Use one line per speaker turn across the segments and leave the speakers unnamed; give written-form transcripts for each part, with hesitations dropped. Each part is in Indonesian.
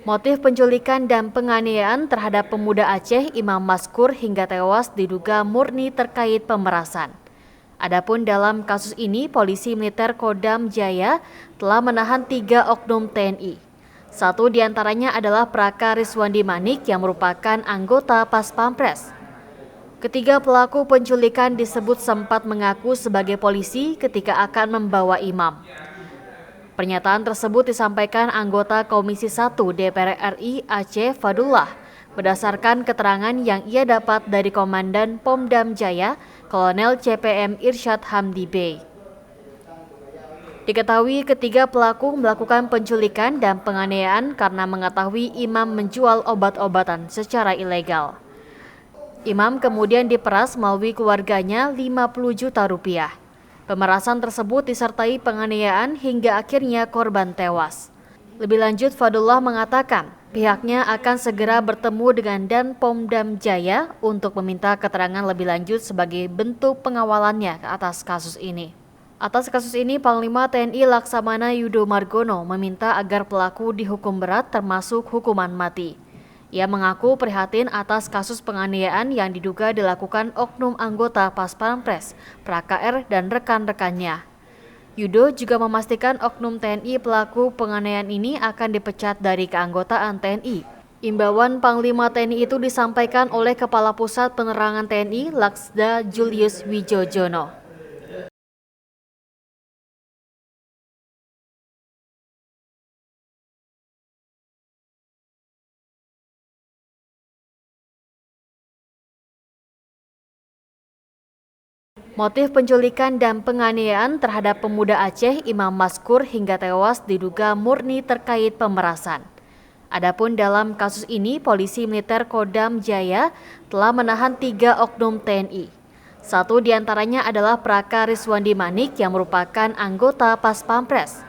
Motif penculikan dan penganiayaan terhadap pemuda Aceh Imam Maskur hingga tewas diduga murni terkait pemerasan. Adapun dalam kasus ini, polisi militer Kodam Jaya telah menahan 3 oknum TNI. Satu diantaranya adalah Praka Riswandi Manik yang merupakan anggota Pas Pampres. Ketiga pelaku penculikan disebut sempat mengaku sebagai polisi ketika akan membawa Imam. Pernyataan tersebut disampaikan anggota Komisi 1 DPR RI Aceh Fadullah berdasarkan keterangan yang ia dapat dari Komandan Pomdam Jaya, Kolonel CPM Irsyad Hamdi Bey. Diketahui ketiga pelaku melakukan penculikan dan penganiayaan karena mengetahui Imam menjual obat-obatan secara ilegal. Imam kemudian diperas melalui keluarganya 50 juta rupiah. Pemerasan tersebut disertai penganiayaan hingga akhirnya korban tewas. Lebih lanjut, Fadullah mengatakan pihaknya akan segera bertemu dengan Dan Pomdam Jaya untuk meminta keterangan lebih lanjut sebagai bentuk pengawalannya atas kasus ini. Atas kasus ini, Panglima TNI Laksamana Yudo Margono meminta agar pelaku dihukum berat termasuk hukuman mati. Ia mengaku prihatin atas kasus penganiayaan yang diduga dilakukan oknum anggota Pas Pampres, Praka R, dan rekan-rekannya. Yudo juga memastikan oknum TNI pelaku penganiayaan ini akan dipecat dari keanggotaan TNI. Imbauan Panglima TNI itu disampaikan oleh Kepala Pusat Penerangan TNI Laksda Julius Wijojono. Motif penculikan dan penganiayaan terhadap pemuda Aceh Imam Maskur hingga tewas diduga murni terkait pemerasan. Adapun dalam kasus ini, polisi militer Kodam Jaya telah menahan 3 oknum TNI. Satu diantaranya adalah Praka Riswandi Manik yang merupakan anggota Pas Pampres.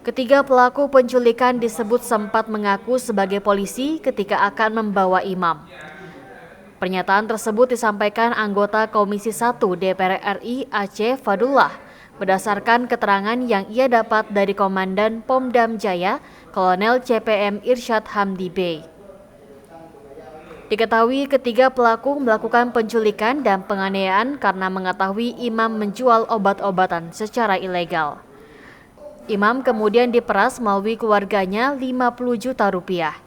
Ketiga pelaku penculikan disebut sempat mengaku sebagai polisi ketika akan membawa Imam. Pernyataan tersebut disampaikan anggota Komisi 1 DPR RI Aceh Fadullah berdasarkan keterangan yang ia dapat dari Komandan Pomdam Jaya, Kolonel CPM Irsyad Hamdi Bey. Diketahui ketiga pelaku melakukan penculikan dan penganiayaan karena mengetahui Imam menjual obat-obatan secara ilegal. Imam kemudian diperas melalui keluarganya 50 juta rupiah.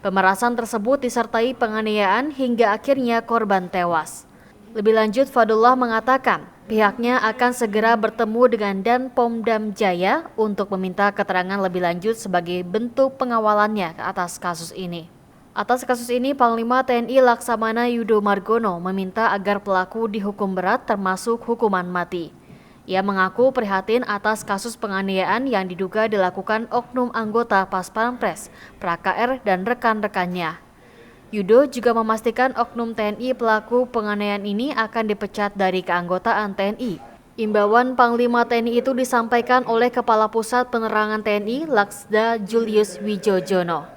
Pemerasan tersebut disertai penganiayaan hingga akhirnya korban tewas. Lebih lanjut, Fadullah mengatakan pihaknya akan segera bertemu dengan Dan Pomdam Jaya untuk meminta keterangan lebih lanjut sebagai bentuk pengawalannya atas kasus ini. Atas kasus ini, Panglima TNI Laksamana Yudo Margono meminta agar pelaku dihukum berat termasuk hukuman mati. Ia mengaku prihatin atas kasus penganiayaan yang diduga dilakukan oknum anggota Pas Pampres, Praka R, dan rekan-rekannya. Yudo juga memastikan oknum TNI pelaku penganiayaan ini akan dipecat dari keanggotaan TNI. Imbauan Panglima TNI itu disampaikan oleh Kepala Pusat Penerangan TNI Laksda Julius Wijojono.